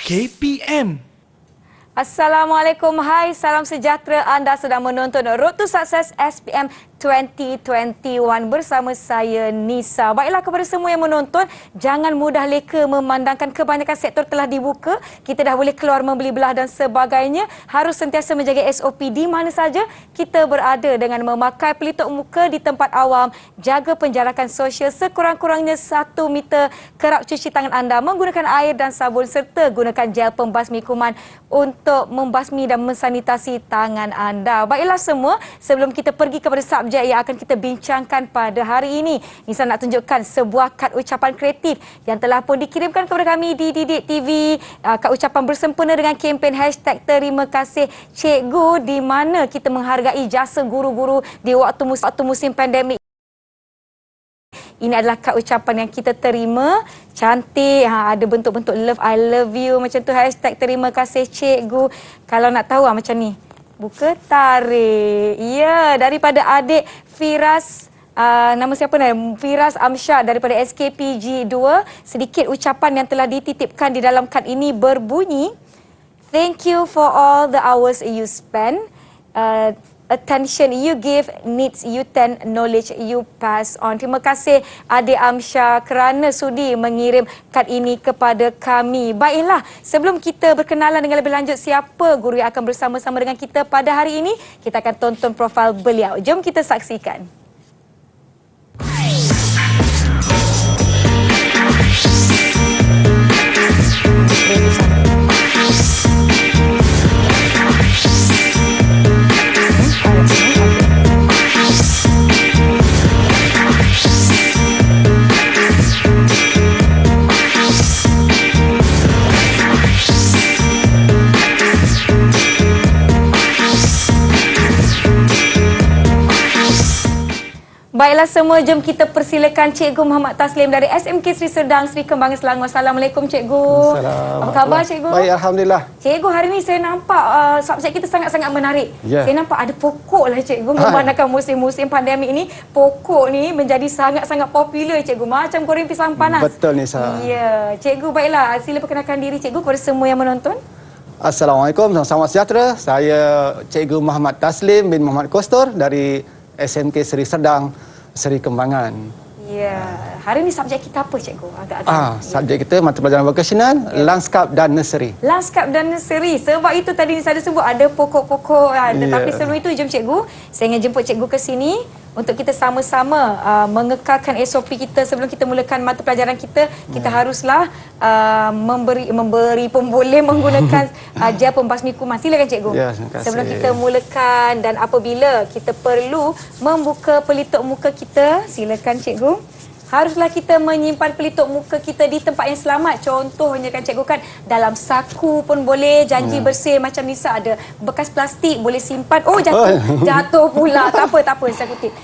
KPM. Assalamualaikum, hai, salam sejahtera. Anda sedang menonton Road to Success SPM 2021 bersama saya Nisa. Baiklah, kepada semua yang menonton, jangan mudah leka memandangkan kebanyakan sektor telah dibuka. Kita dah boleh keluar membeli belah dan sebagainya. Harus sentiasa menjaga SOP di mana saja kita berada dengan memakai pelitup muka di tempat awam, jaga penjarakan sosial sekurang-kurangnya 1 meter, kerap cuci tangan anda menggunakan air dan sabun serta gunakan gel pembasmi kuman untuk membasmi dan mensanitasi tangan anda. Baiklah semua, sebelum kita pergi kepada subjek yang akan kita bincangkan pada hari ini, Nisa nak tunjukkan sebuah kad ucapan kreatif yang telah pun dikirimkan kepada kami di Didik TV. Kad ucapan bersempena dengan kempen #Terima Kasih Cikgu, di mana kita menghargai jasa guru-guru di waktu musim pandemik. Ini adalah kad ucapan yang kita terima. Cantik. Ada bentuk-bentuk love, I love you macam tu. #Terima Kasih Cikgu. Kalau nak tahu macam ni. Buka, tarik. Ya, daripada adik Firas. Nama siapa ni? Firas Amsyad daripada SKPG 2. Sedikit ucapan yang telah dititipkan di dalam kad ini berbunyi, "Thank you for all the hours you spend. Attention you give, needs you tend, knowledge you pass on." Terima kasih adik Amsyah kerana sudi mengirim kad ini kepada kami. Baiklah, sebelum kita berkenalan dengan lebih lanjut siapa guru yang akan bersama-sama dengan kita pada hari ini, kita akan tonton profil beliau. Jom kita saksikan. Baiklah semua, jom kita persilakan Cikgu Muhammad Taslim dari SMK Seri Serdang, Seri Kembangan, Selangor. Assalamualaikum Cikgu. Assalamualaikum. Apa khabar Cikgu? Baik, Alhamdulillah. Cikgu, hari ini saya nampak subjek kita sangat-sangat menarik. Saya nampak ada pokok lah Cikgu. Memandangkan musim-musim pandemik ini, pokok ni menjadi sangat-sangat popular Cikgu. Macam goreng pisang panas. Betul Nisa. Ya, Cikgu, baiklah. Sila perkenalkan diri Cikgu kepada semua yang menonton. Assalamualaikum, selamat sejahtera. Saya Cikgu Muhammad Taslim bin Muhammad Kostor dari SMK Seri Serdang, Seri Kembangan. Ya, hari ini subjek kita apa Cikgu? Agak-agak. Subjek kita mata pelajaran vokasional, lanskap dan nursery. Lanskap dan nursery. Sebab itu tadi saya sebut ada pokok-pokok. Tetapi sebelum itu, jom Cikgu, saya ingin jemput Cikgu ke sini untuk kita sama-sama mengekalkan SOP kita. Sebelum kita mulakan mata pelajaran kita, kita haruslah memberi pemboleh menggunakan gel pembasmi kuman. Silakan Cikgu. Ya, terima kasih. Sebelum kita mulakan dan apabila kita perlu membuka pelitup muka kita, silakan Cikgu. Haruslah kita menyimpan pelitup muka kita di tempat yang selamat. Contohnya kan Cikgu kan, dalam saku pun boleh, janji bersih macam Nisa ada bekas plastik boleh simpan. Oh, jatuh pula. Tak apa saya kutip.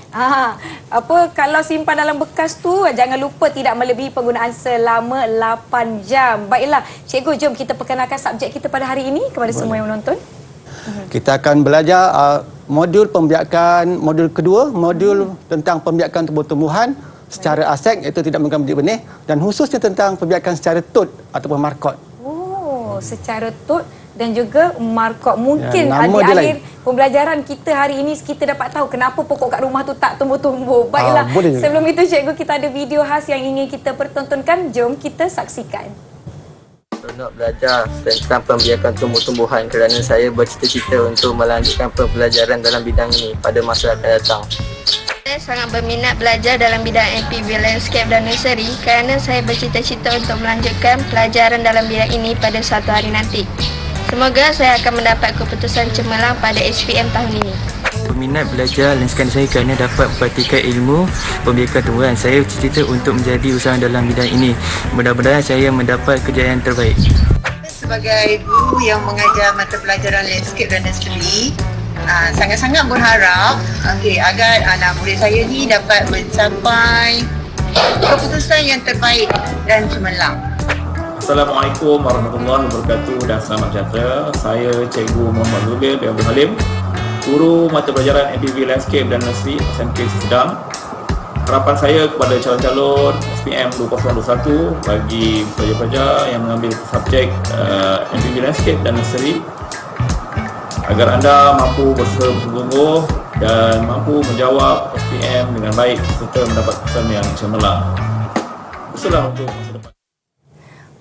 Kalau simpan dalam bekas tu, jangan lupa tidak melebihi penggunaan selama 8 jam. Baiklah Cikgu, jom kita perkenalkan subjek kita pada hari ini kepada semua yang menonton. Kita akan belajar modul pembiakan, modul kedua, modul tentang pembiakan tumbuh-tumbuhan secara asek, iaitu tidak menggunakan bidik benih, dan khususnya tentang pembiakan secara tut ataupun markot. Oh, secara tut dan juga markot. Mungkin Ya, di akhir pembelajaran kita hari ini kita dapat tahu kenapa pokok kat rumah tu tak tumbuh-tumbuh. Baiklah, sebelum itu Cikgu, kita ada video khas yang ingin kita pertontonkan. Jom kita saksikan. Nak belajar tentang pembiakan tumbuh-tumbuhan kerana saya bercita-cita untuk melanjutkan pembelajaran dalam bidang ini pada masa akan datang. Saya sangat berminat belajar dalam bidang MPV Landscape dan Nursery kerana saya bercita-cita untuk melanjutkan pelajaran dalam bidang ini pada suatu hari nanti. Semoga saya akan mendapat keputusan cemerlang pada SPM tahun ini. Berminat belajar landscape saya kerana dapat mempraktikkan ilmu pembiakan tumbuhan. Saya bercita untuk menjadi usahawan dalam bidang ini. Mudah-mudahan saya mendapat kejayaan terbaik. Sebagai guru yang mengajar mata pelajaran landscape dan nursery, sangat-sangat berharap agar anak murid saya ni dapat mencapai keputusan yang terbaik dan cemerlang. Assalamualaikum warahmatullahi wabarakatuh dan selamat sejahtera. Saya Cikgu Muhammad Zubir bin Abdul Halim, guru mata pelajaran MPV Landscape dan Nursery SMK Seri Serdang. harapan saya kepada calon-calon SPM 2021 bagi pelajar-pelajar yang mengambil subjek MPB Landscape dan Nursery agar anda mampu bersungguh-sungguh dan mampu menjawab SPM dengan baik serta mendapat kesan yang cemerlang. Berselah untuk masa depan.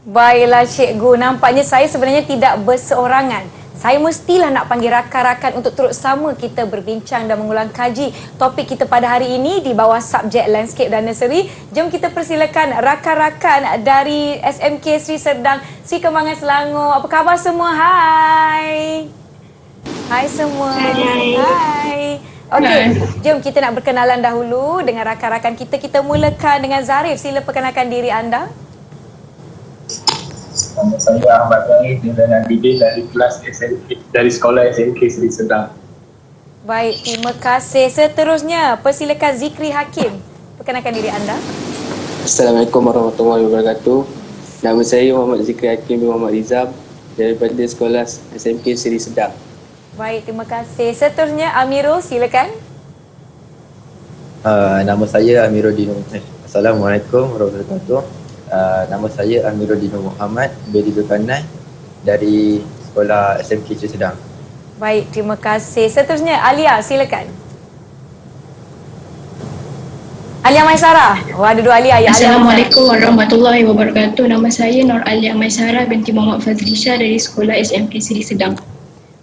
Baiklah cikgu, nampaknya saya sebenarnya tidak berseorangan. Saya mestilah nak panggil rakan-rakan untuk turut sama kita berbincang dan mengulang kaji topik kita pada hari ini di bawah subjek Landscape dan Nursery. Jom kita persilakan rakan-rakan dari SMK Sri Serdang, Sri Kembangan Selangor. Apa khabar semua? Hai. Hai semua. Hai. Okey, jom kita nak berkenalan dahulu dengan rakan-rakan kita. Kita mulakan dengan Zarif. Sila perkenalkan diri anda. Nama saya Ahmad Zahid dan didik dari kelas SMK dari sekolah SMK Sri Serdang. Baik, terima kasih. Seterusnya, persilakan Zikri Hakim. Perkenalkan diri anda. Assalamualaikum warahmatullahi wabarakatuh. Nama saya Muhammad Zikri Hakim bin Muhammad Rizam daripada sekolah SMK Sri Serdang. Baik, terima kasih. Seterusnya, Amirul, silakan. Nama saya Amiruddin. Assalamualaikum warahmatullahi wabarakatuh. Nama saya Amiruddin Muhammad bin Zulkarnain dari sekolah SMK Sri Serdang. Baik, terima kasih. Seterusnya, Alia, silakan. Alia Maisara. Wah, dua Alia. Ya, Assalamualaikum warahmatullahi wabarakatuh. Nama saya Nur Alia Maisara binti Muhammad Fazlisha dari sekolah SMK Sri Serdang.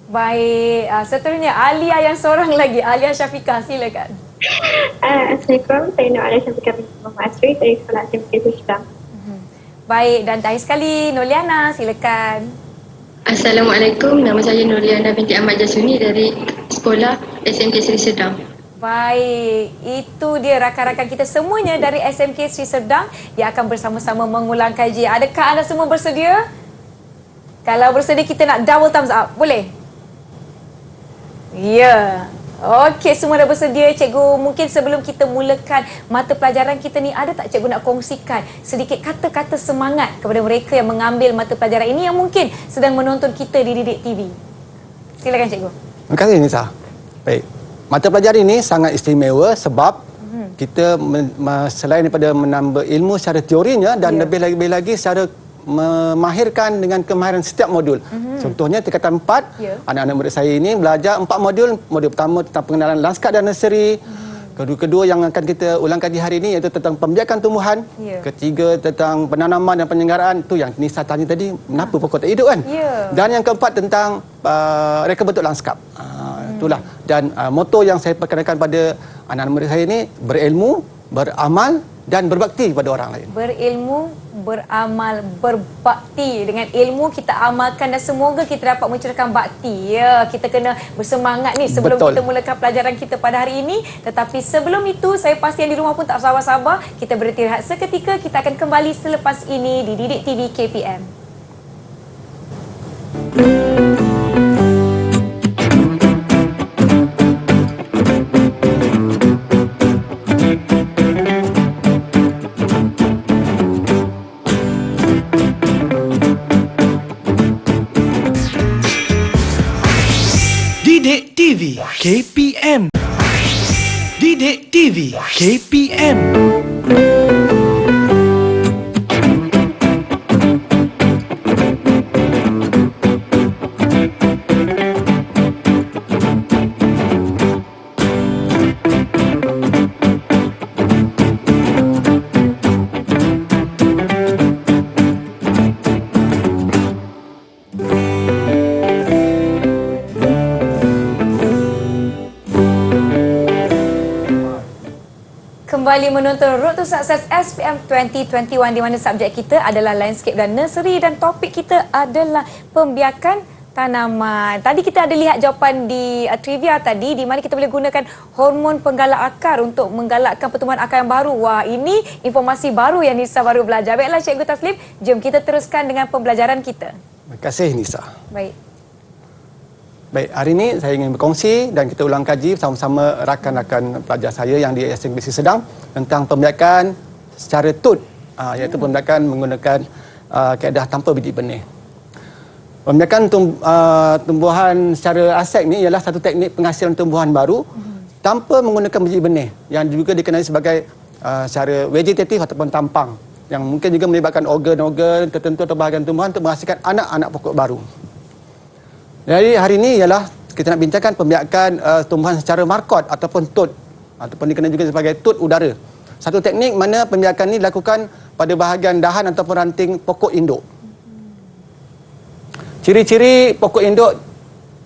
Baik, seterusnya Alia yang seorang lagi, Alia Syafiqah, silakan. Assalamualaikum, saya Nur Alia Syafiqah binti Muhammad Asri dari sekolah SMK Sri Serdang. Baik, dan terakhir sekali Noliana, silakan. Assalamualaikum, nama saya Nurliana binti Ahmad Jasuni dari sekolah SMK Sri Serdang. Baik, itu dia rakan-rakan kita semuanya dari SMK Sri Serdang yang akan bersama-sama mengulang kaji. Adakah anda semua bersedia? Kalau bersedia kita nak double thumbs up, boleh? Ya. Okey, semua dah bersedia. Cikgu, mungkin sebelum kita mulakan mata pelajaran kita ni, ada tak cikgu nak kongsikan sedikit kata-kata semangat kepada mereka yang mengambil mata pelajaran ini yang mungkin sedang menonton kita di Didik TV? Silakan cikgu. Terima kasih Nisa. Baik. Mata pelajaran ini sangat istimewa sebab kita selain daripada menambah ilmu secara teorinya dan lebih lagi secara memahirkan dengan kemahiran setiap modul. Contohnya tingkatan 4, anak-anak murid saya ini belajar 4 modul. Modul pertama tentang pengenalan lanskap dan nursery. Kedua yang akan kita ulang kaji hari ini iaitu tentang pembiakan tumbuhan. Ketiga tentang penanaman dan penyelenggaraan. Itu yang Nisa tanya tadi, kenapa pokok tak hidup kan? Dan yang keempat tentang reka bentuk lanskap. Itulah. Dan moto yang saya perkenalkan pada anak-anak murid saya ini, berilmu, beramal dan berbakti kepada orang lain. Berilmu, beramal, berbakti. Dengan ilmu kita amalkan dan semoga kita dapat menceritakan bakti. Ya, kita kena bersemangat ni sebelum kita mulakan pelajaran kita pada hari ini. Tetapi sebelum itu, saya pasti yang di rumah pun tak sabar-sabar. Kita berhenti rehat seketika. Kita akan kembali selepas ini di Didik TV KPM. Didik TV KPM. Didik TV KPM. Kembali menonton Road to Success SPM 2021 di mana subjek kita adalah landscape dan nursery dan topik kita adalah pembiakan tanaman. Tadi kita ada lihat jawapan di trivia tadi di mana kita boleh gunakan hormon penggalak akar untuk menggalakkan pertumbuhan akar yang baru. Wah, ini informasi baru yang Nisa baru belajar. Baiklah Cikgu Taslim, jom kita teruskan dengan pembelajaran kita. Terima kasih Nisa. Baik, hari ini saya ingin berkongsi dan kita ulang kaji bersama-sama rakan-rakan pelajar saya yang di SMK Sri Serdang tentang pembiakan secara tut, iaitu pembiakan menggunakan kaedah tanpa biji benih. Pembiakan tumbuhan secara asek ni ialah satu teknik penghasilan tumbuhan baru tanpa menggunakan biji benih yang juga dikenali sebagai secara vegetatif ataupun tampang, yang mungkin juga melibatkan organ-organ tertentu atau bahagian tumbuhan untuk menghasilkan anak-anak pokok baru. Jadi hari ini ialah kita nak bincangkan pembiakan tumbuhan secara markot ataupun tut, ataupun dikenal juga sebagai tut udara. Satu teknik mana pembiakan ini dilakukan pada bahagian dahan ataupun ranting pokok induk. Ciri-ciri pokok induk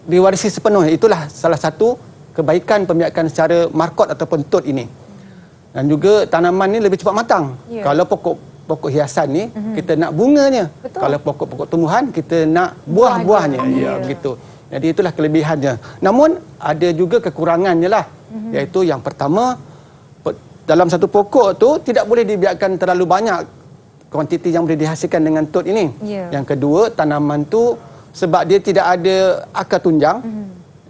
diwarisi sepenuhnya, itulah salah satu kebaikan pembiakan secara markot ataupun tut ini. Dan juga tanaman ni lebih cepat matang. Kalau pokok hiasan ni kita nak bunganya. Betul. Kalau pokok-pokok tumbuhan kita nak buah-buahnya. Ya, begitu. Jadi itulah kelebihannya. Namun ada juga kekurangannya lah. Iaitu yang pertama, dalam satu pokok tu tidak boleh dibiarkan terlalu banyak kuantiti yang boleh dihasilkan dengan tut ini. Yang kedua, tanaman tu sebab dia tidak ada akar tunjang,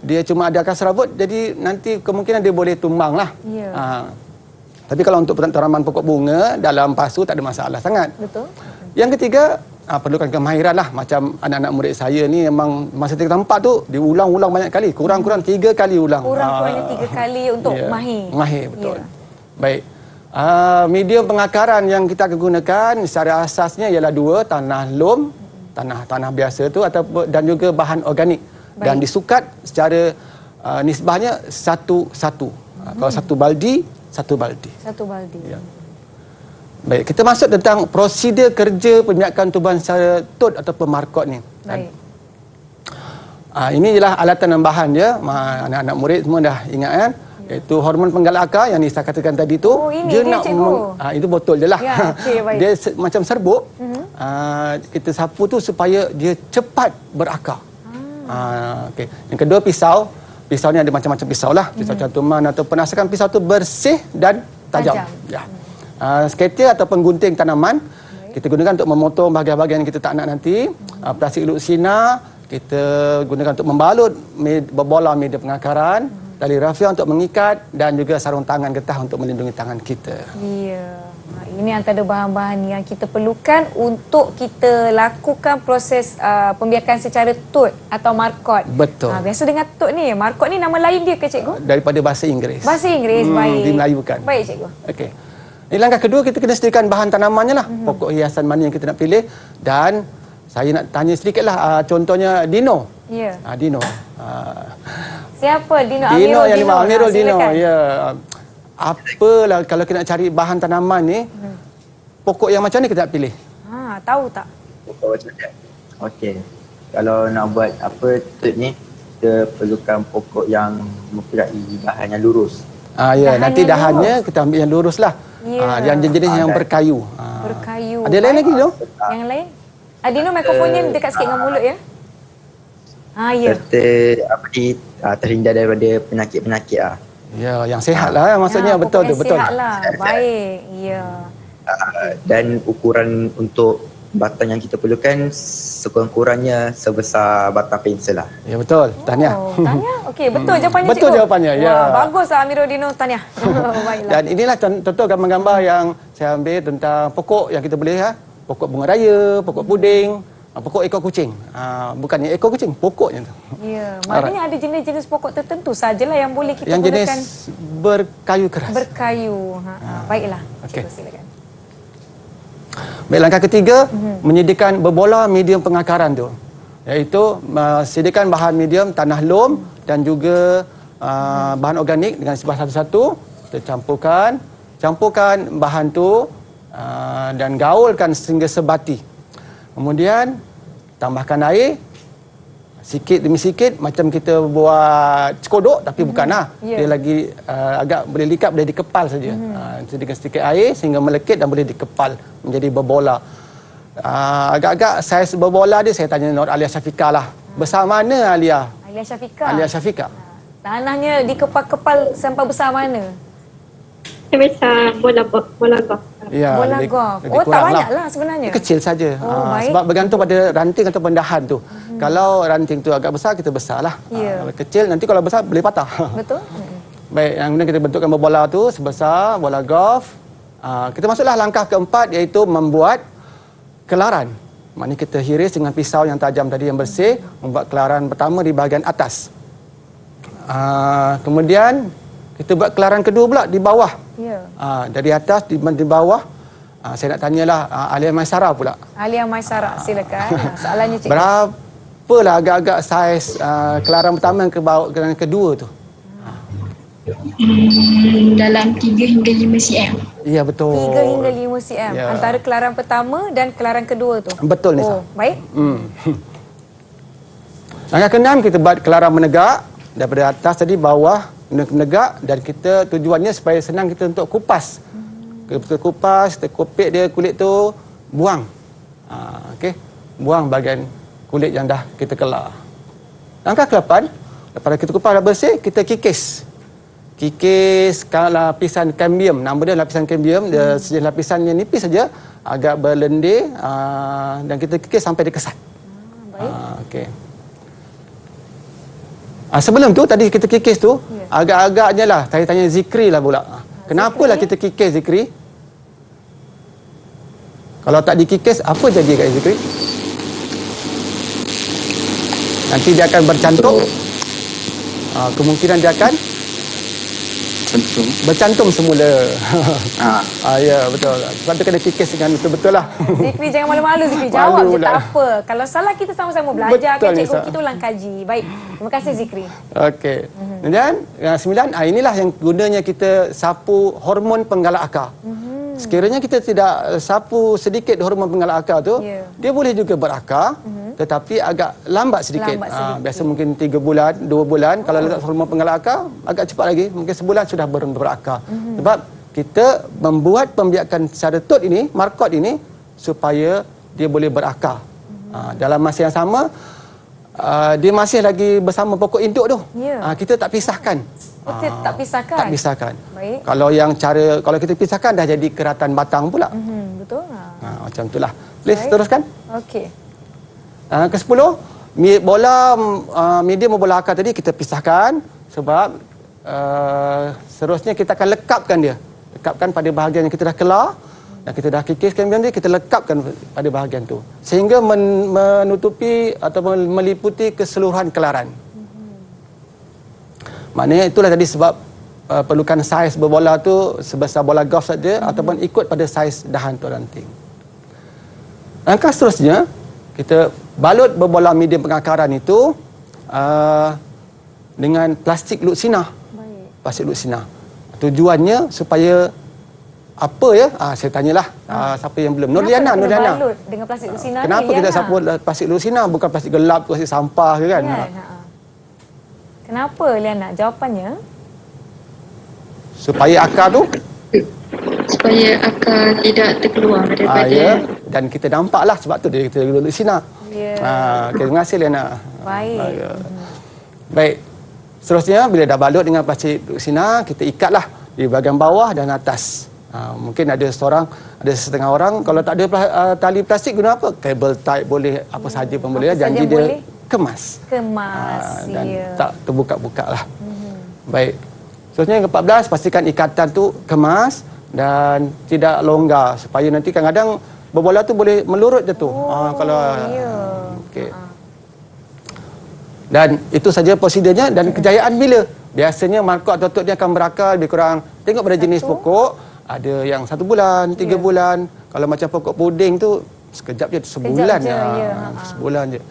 dia cuma ada akar serabut, jadi nanti kemungkinan dia boleh tumbang lah. Tapi kalau untuk tanaman pokok bunga dalam pasu tak ada masalah sangat. Betul. Yang ketiga, perlukan kemahiran lah. Macam anak-anak murid saya ni memang masa kita tempat tu diulang-ulang banyak kali, kurang-kurang 3 kali ulang. Kurang-kurangnya 3 kali untuk mahir. Mahir, betul. Baik. Medium pengakaran yang kita akan gunakan secara asasnya ialah 2, tanah lom, tanah biasa tu, ataupun dan juga bahan organik. Dan disukat secara nisbahnya 1:1. Kalau 1 baldi, 1 baldi. 1 baldi. Ya. Baik, kita masuk tentang prosedur kerja pembiakan tumbuhan secara tut ataupun markot ni. Baik. Ini ialah alatan dan bahan dia. Anak-anak murid semua dah ingat kan? Iaitu hormon penggalak akar yang Nisa katakan tadi tu. Dia nak itu botol je lah. Ya, okay, baik. Dia macam serbuk. Kita sapu tu supaya dia cepat berakar. Okay. Yang kedua, pisau. Pisau ni ada macam-macam pisau lah. Pisau cantuman ataupun asalkan pisau tu bersih dan tajam. Ya. Skater ataupun gunting tanaman kita gunakan untuk memotong bahagian-bahagian yang kita tak nak nanti. Plastik eluk sinar kita gunakan untuk membalut bola media pengakaran, tali rafia untuk mengikat, dan juga sarung tangan getah untuk melindungi tangan kita. Ya. Ini antara bahan-bahan yang kita perlukan untuk kita lakukan proses pembiakan secara tut atau markot. Betul. Biasa dengan tut ni, markot ni nama lain dia ke cikgu? Daripada bahasa Inggeris. Bahasa Inggeris, baik. Di Melayu bukan. Baik cikgu. Okey. Ini langkah kedua, kita kena sediakan bahan tanamannya lah. Pokok hiasan mana yang kita nak pilih. Dan saya nak tanya sedikit lah, contohnya Dino. Ya. Dino. Siapa Dino? Dino yang Amirul Dino. Ya. Apalah kalau kita nak cari bahan tanaman ni, pokok yang macam ni kita nak pilih? Tahu tak? Pokok macam ni. Okey. Kalau nak buat apa tut ni, kita perlukan pokok yang mempunyai bahan yang lurus. Nanti dahannya kita ambil yang lurus lah. Yang jenis yang berkayu. Berkayu. Ada lain lagi tu? Yang lain? Dino, mikrofonnya dekat sikit dengan mulut ya. Ya. Serta terhindar daripada penyakit-penyakit Ya, yang sihat lah maksudnya. Betul tu, betul. Sihat lah. Baik. Ya. Dan ukuran untuk batang yang kita perlukan sekurang-kurangnya sebesar batang pensel lah. Ya, betul. Tahniah. Tahniah. Okey, betul jawapannya betul cikgu. Jawapannya. Ya. Baguslah Amirul Dino, tahniah. Baiklah. Dan inilah contoh gambar-gambar yang saya ambil tentang pokok yang kita boleh pokok bunga raya, pokok puding, pokok ekor kucing. Bukannya ekor kucing, pokoknya tu. Ya, maknanya ada jenis-jenis pokok tertentu sajalah yang boleh kita yang gunakan. Yang jenis berkayu keras. Berkayu. Baiklah. Okey. Silakan. Baik, langkah ketiga, menyediakan berbola medium pengakaran tu. Iaitu sediakan bahan medium tanah lom dan juga bahan organik dengan sebah satu-satu. Kita campurkan bahan tu dan gaulkan sehingga sebati. Kemudian tambahkan air sikit demi sikit, macam kita buat cekodok tapi bukanlah. Dia lagi agak boleh likat, boleh dikepal saja. Sediakan sedikit air sehingga melekit dan boleh dikepal menjadi berbola. Agak-agak saiz berbola dia saya tanya Nur Alia Syafiqah lah. Besar mana Alia? Alia Syafiqah. Alia Syafiqah. Tanahnya dikepal-kepal sampai besar mana? Sebesar bola golf. Ya, bola golf. Tak banyak lah sebenarnya. Kecil saja. Sebab bergantung pada ranting atau dahan tu. Kalau ranting tu agak besar, kita besar lah. Kalau kecil, nanti kalau besar boleh patah. Betul. Baik, yang kemudian kita bentukkan bola tu sebesar bola golf. Kita masuklah langkah keempat, iaitu membuat kelaran. Maknanya kita hiris dengan pisau yang tajam tadi yang bersih, membuat kelaran pertama di bahagian atas. Kemudian kita buat kelaran kedua pula di bawah. Ya. Dari atas di bawah. Saya nak tanyalah Alia Maisara pula. Alia Maisara, silakan. Soalannya cikgu. Berapalah agak-agak saiz kelaran pertama dan kedua tu? Dalam 3 hingga 5 cm. Ya, betul. 3 hingga 5 cm. Ya. Antara kelaran pertama dan kelaran kedua tu. Betul, Nisa. Oh, baik. Langkah ke-6 kita buat kelaran menegak. Daripada atas tadi bawah menegak, dan kita tujuannya supaya senang kita untuk kupas. Kita kupas, kita kopek dia kulit tu, buang. Okey. Buang bahagian kulit yang dah kita kelar. Langkah ke-8, lepas kita kupas dah bersih, kita kikis. Kikis lapisan kambium. Nama dia lapisan kambium. Dia sejenis lapisannya nipis saja, agak berlendir, dan kita kikis sampai dia kesat. Baik. Okey. Sebelum tu tadi kita kikis tu, agak-agaknya lah tanya Zikri lah pula. Kenapalah kita kikis, Zikri? Kalau tak dikikis, apa jadi kat Zikri? Nanti dia akan bercantum. Kemungkinan dia akan bercantum semula. Ya, betul. Sebab tu kena kikis dengan betul-betul lah. Zikri, jangan malu-malu, Zikri. Jawab Malu je, pula. tak apa. Kalau salah, kita sama-sama belajar. Betul, Kan cikgu Nisa. kita ulang kaji. Baik. Terima kasih, Zikri. Okey. Kemudian yang 9, inilah yang gunanya kita sapu hormon penggalak akar. Sekiranya kita tidak sapu sedikit hormon penggalak akar tu, dia boleh juga berakar, tetapi agak lambat sedikit. Biasa mungkin 3 bulan, 2 bulan. Kalau letak hormon penggalak akar, agak cepat lagi. Mungkin sebulan sudah berakar. Sebab kita membuat pembiakan secara tut ini, markot ini, supaya dia boleh berakar. Dalam masa yang sama, dia masih lagi bersama pokok induk tu. Kita tak pisahkan. Kita tak pisahkan? Tak pisahkan. Baik. Kalau kita pisahkan, dah jadi keratan batang pula. Betul. Macam itulah. Please, teruskan. Okey. Ke-10, medium bola akar tadi kita pisahkan, sebab seterusnya kita akan lekapkan dia. Lekapkan pada bahagian yang kita dah kelar, dan kita dah kikiskan dia, kita lekapkan pada bahagian tu, sehingga menutupi atau meliputi keseluruhan kelaran. Maknanya itulah tadi sebab perlukan saiz berbola tu sebesar bola golf saja, ataupun ikut pada saiz dahan tu ranting. Langkah seterusnya, kita balut berbola medium pengakaran itu dengan plastik lutsina. Plastik lutsina. Tujuannya supaya apa ya? Saya tanyalah siapa yang belum. Nurliana. Balut dengan plastik lutsina. Kenapa kita sapu plastik lutsina, bukan plastik gelap, plastik sampah ke kan? Kenapa, Liana? Jawapannya? Supaya akar tu, Supaya akar tidak terkeluar daripada dan kita nampaklah, sebab tu dia kita duduk di sini. Terima kasih, Liana. Baik. Baik. Seterusnya, bila dah balut dengan plastik lutsina, kita ikatlah di bahagian bawah dan atas. Mungkin ada setengah orang, kalau tak ada tali plastik, guna apa? Cable tie boleh, apa sahaja pun boleh. Janji dia boleh? kemas. Dan tak terbuka-buka lah. Baik. Seterusnya yang ke-14, pastikan ikatan tu kemas dan tidak longgar, supaya nanti kadang-kadang berbola tu boleh melurut jatuh. Okey. Dan itu saja prosedurnya. Dan kejayaan bila? Biasanya markot atau tut dia akan berakar lebih kurang, tengok pada jenis pokok, ada yang 1 bulan, 3 bulan. Kalau macam pokok puding tu sekejap je, sebulan je. Sebulan je.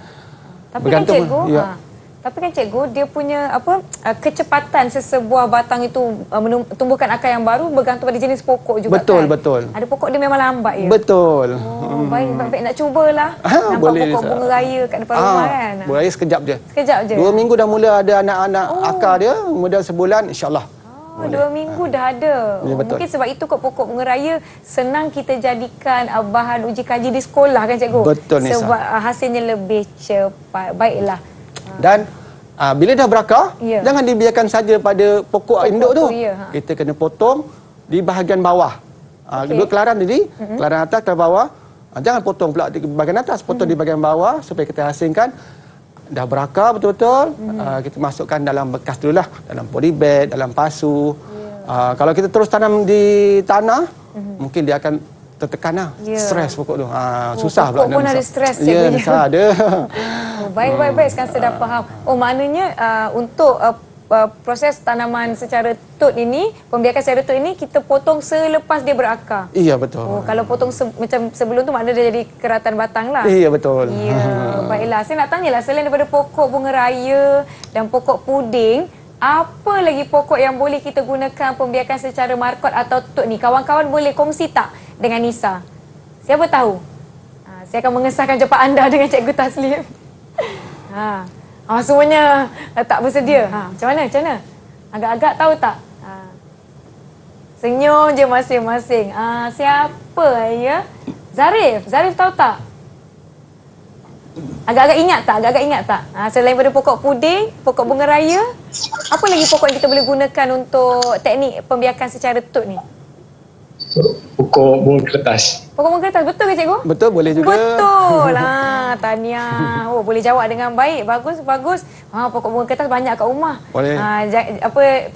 Tapi kan cikgu, tapi kan cikgu, dia punya kecepatan sesebuah batang itu tumbuhkan akar yang baru bergantung pada jenis pokok juga. Betul. Ada pokok dia memang lambat ya. Betul. Baik, nak cubalah. Nampak boleh, pokok bunga raya kat depan rumah kan. Bunga raya sekejap je. 2 minggu dah mula ada anak-anak akar dia, kemudian sebulan insya-Allah. 2 minggu dah ada. Mungkin sebab itu kot pokok bunga raya senang kita jadikan bahan uji kaji di sekolah kan cikgu. Betul, Nisa. Sebab hasilnya lebih cepat. Baiklah. Dan bila dah berakar, jangan dibiarkan saja pada pokok induk tu. Kita kena potong di bahagian bawah. Dua kelaran tadi, kelaran atas, kelaran bawah. Jangan potong pula di bahagian atas, potong di bahagian bawah supaya kita hasilkan dah berakar betul-betul. Kita masukkan dalam bekas dululah, dalam polybag, dalam pasu. Kalau kita terus tanam di tanah, mungkin dia akan tertekan lah. Stres pokok tu. Susah pula. Pokok pun ada stres. Ya, ada. Baik. Sekarang saya dah faham. Maknanya untuk proses tanaman secara tut ini, pembiakan secara tut ini kita potong selepas dia berakar. Iya, betul. Oh, kalau potong macam sebelum tu maknanya dia jadi keratan batang lah. Iya, betul. Ya, baiklah. Saya nak tanyalah, selain daripada pokok bunga raya dan pokok puding, apa lagi pokok yang boleh kita gunakan pembiakan secara markot atau tut ni? Kawan-kawan boleh kongsi tak dengan Nisa? Siapa tahu? Saya akan mengesahkan jawab anda dengan Cikgu Taslim. Semuanya tak bersedia. Macam mana? Agak-agak tahu tak? Senyum je masing-masing. Siapa ya? Zarif tahu tak? Agak-agak ingat tak? Selain daripada pokok puding, pokok bunga raya, apa lagi pokok yang kita boleh gunakan untuk teknik pembiakan secara tut ni? Pokok bunga kertas. Pokok bunga kertas, betul ke cikgu? Betul, boleh juga. Betul. Tahniah. Boleh jawab dengan baik. Bagus. Pokok bunga kertas banyak kat rumah. Boleh.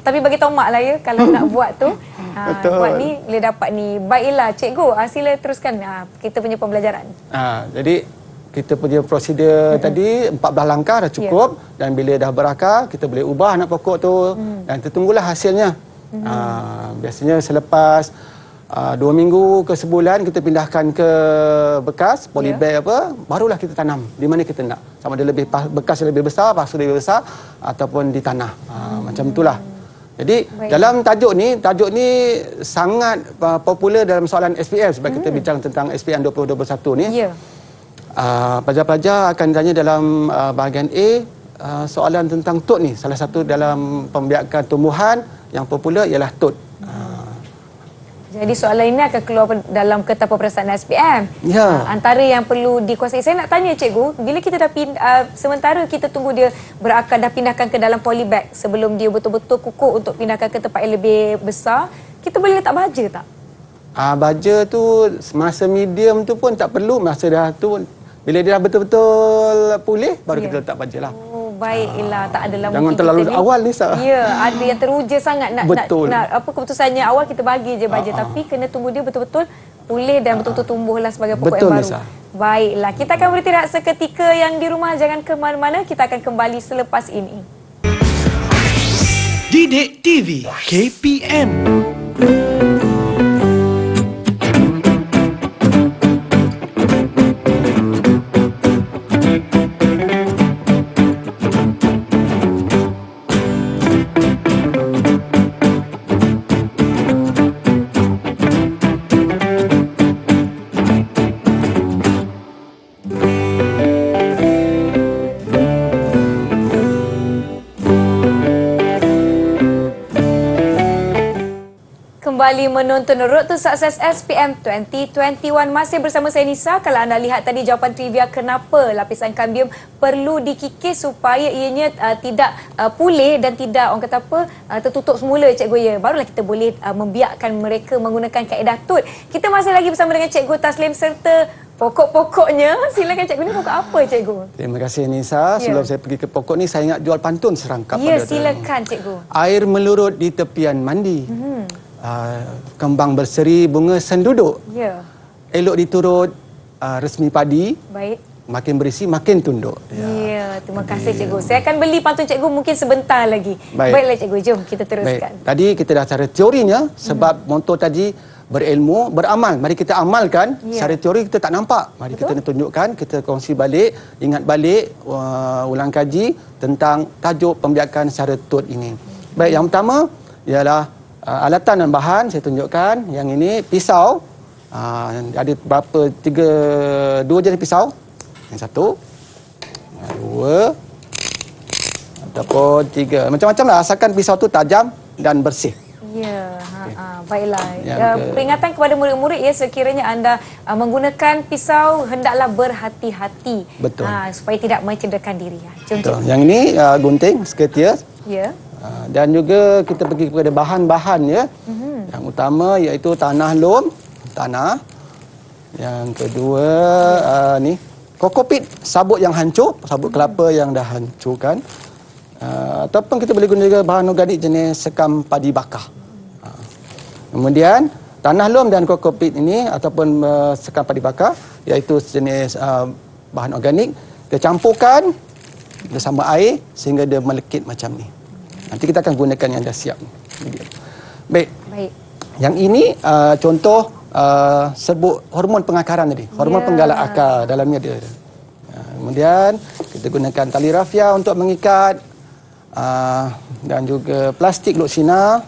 Tapi bagi tahu mak lah ya kalau nak buat tu. Betul. Buat ni boleh dapat ni. Baiklah cikgu, sila teruskan kita punya pembelajaran. Jadi kita punya prosedur tadi 14 langkah dah cukup, dan bila dah berakar kita boleh ubah anak pokok tu dan kita tunggulah hasilnya. Biasanya selepas 2 minggu ke sebulan kita pindahkan ke bekas polybag barulah kita tanam di mana kita nak, sama ada lebih bekas yang lebih besar, pasu lebih besar ataupun di tanah. Macam itulah. Jadi dalam tajuk ni sangat popular dalam soalan SPM sebab kita bincang tentang SPM 2021 ni. Pelajar-pelajar akan tanya dalam bahagian A soalan tentang tut ni. Salah satu dalam pembiakan tumbuhan yang popular ialah tut. Jadi soalan ini akan keluar dalam kertas peperiksaan SPM. Ya. Antara yang perlu dikuasai. Saya nak tanya cikgu, bila kita dah sementara kita tunggu dia berakar, dah pindahkan ke dalam polybag sebelum dia betul-betul kukuh untuk pindahkan ke tempat yang lebih besar, kita boleh letak baja tak? Baja tu masa medium tu pun tak perlu, masa dah tu bila dia dah betul-betul pulih baru kita letak baja lah. Baiklah, tak adalah jangan mungkin terlalu kita ni, awal Nisa. Ya, ada yang teruja sangat nak apa keputusannya awal kita bagi je baja, tapi kena tunggu dia betul-betul pulih dan betul-betul tumbuhlah sebagai pokok betul, yang baru. Nisa. Baiklah, kita akan beristirahat seketika. Yang di rumah jangan ke mana-mana, kita akan kembali selepas ini. Didik TV KPM. Kembali menonton Road to Success SPM 2021. Masih bersama saya Nisa. Kalau anda lihat tadi jawapan trivia kenapa lapisan kambium perlu dikikis supaya ianya tidak pulih dan tidak orang kata apa tertutup semula cikgu ya. Barulah kita boleh membiakkan mereka menggunakan kaedah tut. Kita masih lagi bersama dengan Cikgu Taslim serta pokok-pokoknya. Silakan cikgu, ni pokok apa cikgu? Terima kasih Nisa. Sebelum saya pergi ke pokok ni saya ingat jual pantun serangkap. Ya, silakan cikgu. Air melurut di tepian mandi. Kembang berseri bunga senduduk. Ya. Elok diturut resmi padi. Baik. Makin berisi makin tunduk. Ya, terima kasih cikgu. Saya akan beli pantun cikgu mungkin sebentar lagi. Baiklah cikgu, jom kita teruskan. Baik. Tadi kita dah cara teorinya sebab moto tadi berilmu, beramal. Mari kita amalkan. Secara teori kita tak nampak. Mari kita tunjukkan, kita kongsi balik, ingat balik, ulang kaji tentang tajuk pembiakan secara tut ini. Baik, yang pertama ialah alatan dan bahan. Saya tunjukkan. Yang ini pisau. Ada berapa? Dua jenis pisau. Yang satu, dua, ataupun tiga. Macam-macam lah. Asalkan pisau tu tajam dan bersih. Ya, baiklah. Peringatan kepada murid-murid ya, sekiranya anda menggunakan pisau hendaklah berhati-hati. Betul. Supaya tidak mencederakan diri. Betul. Yang ini gunting, sketier. Ya. Dan juga kita pergi kepada bahan-bahan ya. Yang utama iaitu tanah lom, tanah. Yang kedua ni kokopit, sabut yang hancur, sabut kelapa yang dah hancurkan. Ataupun kita boleh guna juga bahan organik jenis sekam padi bakar. Kemudian tanah lom dan kokopit ini ataupun sekam padi bakar iaitu jenis bahan organik, kita campurkan bersama air sehingga dia melekit macam ni. Nanti kita akan gunakan yang dah siap. Baik. Baik. Yang ini contoh sebut hormon pengakaran tadi. Hormon penggalak akar dalamnya dia. Kemudian kita gunakan tali rafia untuk mengikat dan juga plastik luksina